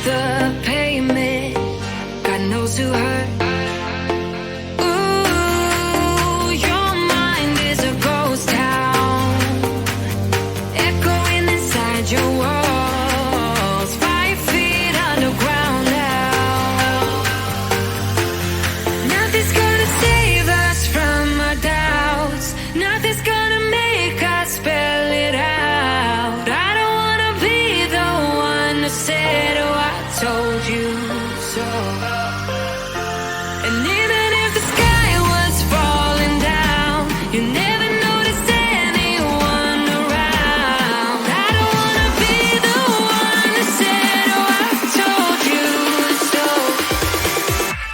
the pavement. God knows who hurt. Ooh, your mind is a ghost town, echoing inside your walls, 5 feet underground now. Nothing's gonna save us from our doubts. Nothing's gonna make us spell it out. I don't wanna be the one who said, oh, I told you so. And even if the sky was falling down, you never noticed anyone around. I don't wanna be the one who said, oh, I told you so.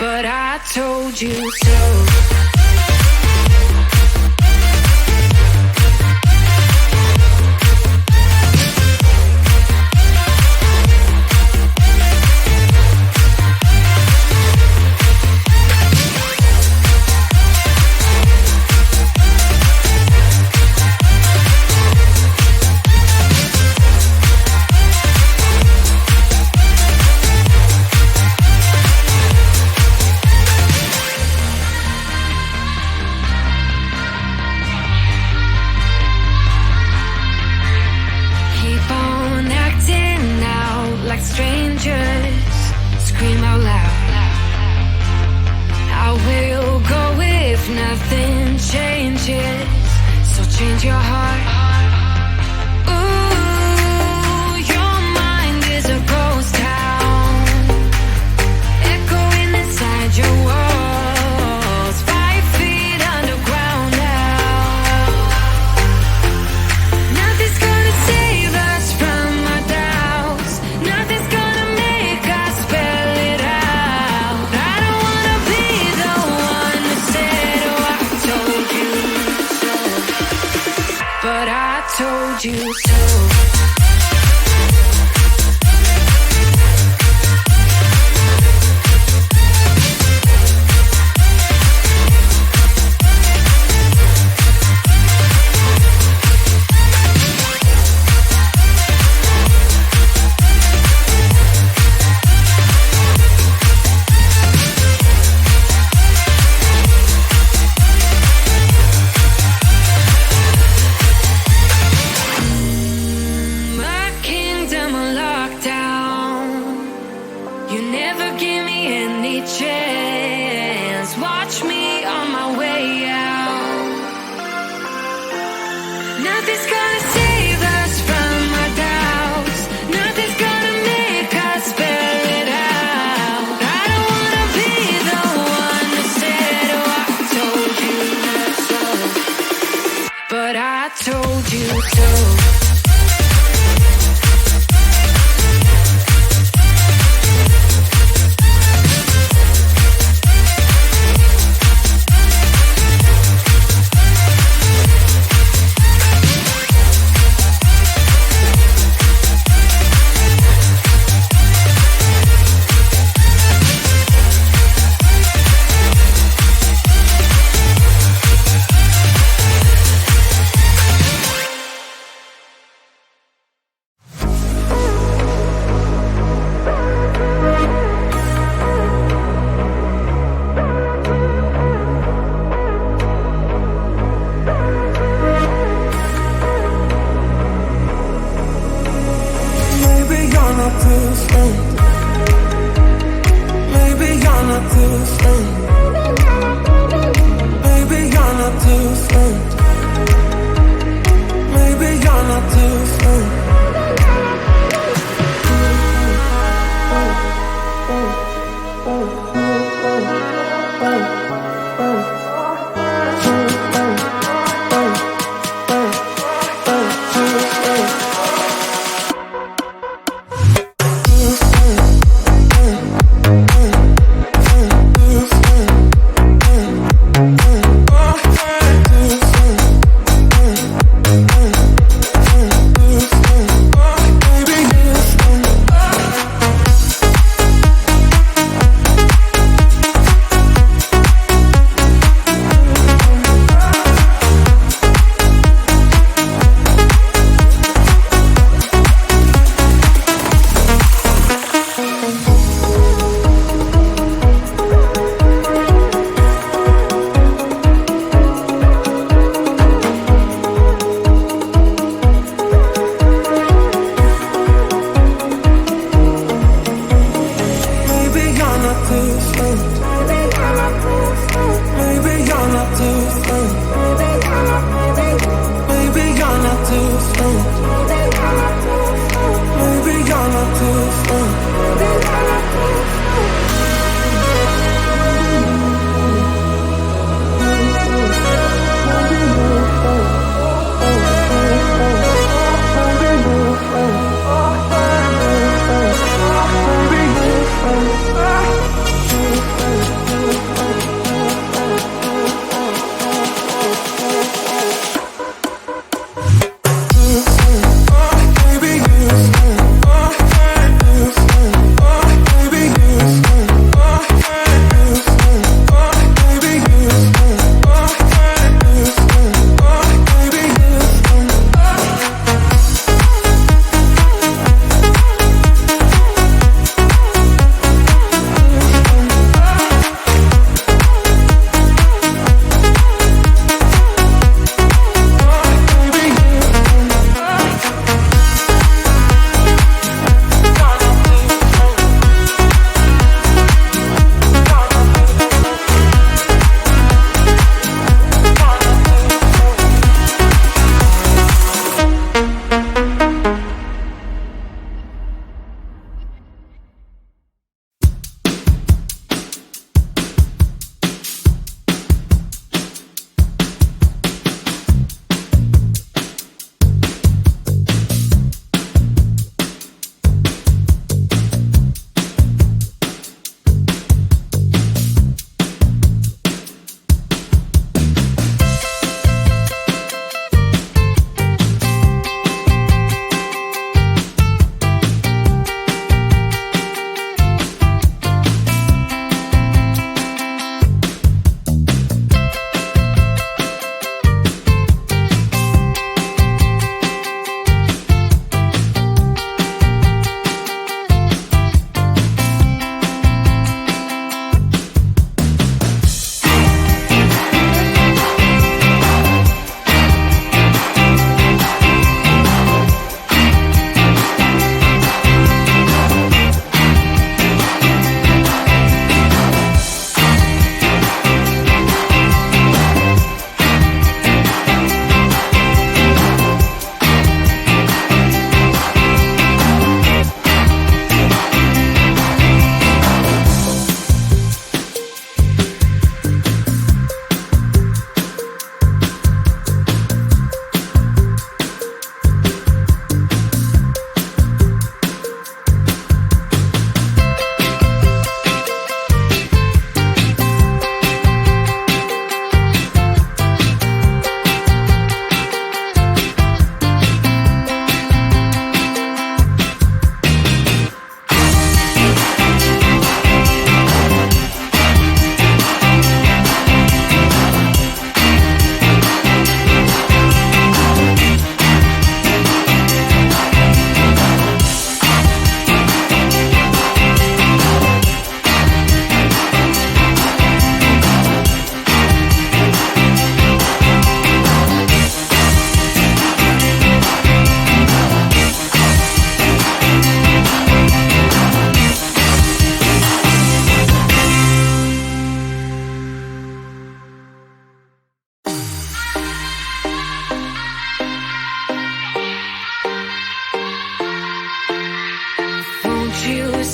But I told you so. Keep on acting out like strangers. Scream out loud. I will go if nothing changes. So change your heart. Ooh, your mind is a ghost town, echoing inside your walls, 5 feet underground now. Nothing's gonna save us from our doubts. Nothing's gonna make us spell it out. I don't wanna be the one who said, oh, I told you so. But I told you so. My kingdom on lockdown. You never give me any chance. Watch me on my way out. Nothing's gonna save us from our doubts. Nothing's gonna make us spell it out. I don't wanna be the one who said, oh, I told you so. But I told you so. Maybe you're not to stay. Maybe you're not to stay. Maybe you're not to stay. Maybe you're not to stay.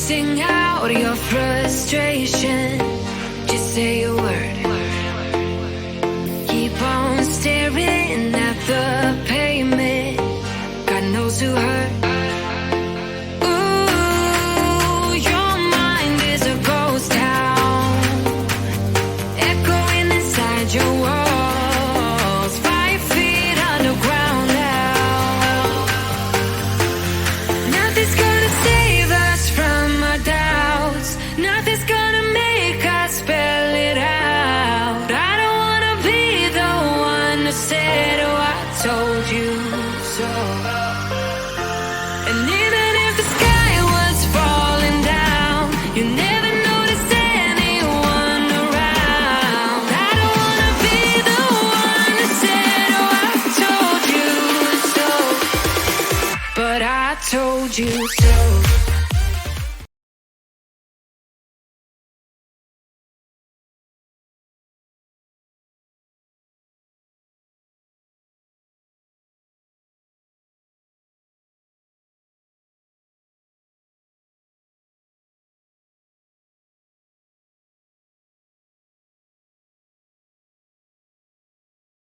Sing out your frustration. Just say a word. Keep on staring at the pavement. God knows who hurt. Ooh, your mind is a ghost town, echoing inside your walls. 5 feet underground now. Nothing's gonna save us from our doubts. Nothing's gonna make us spell it out. I don't wanna be the one who said, oh, I told you so. And even if the sky was falling down, you never noticed anyone around. I don't wanna be the one who said, oh, I told you so. But I told you so.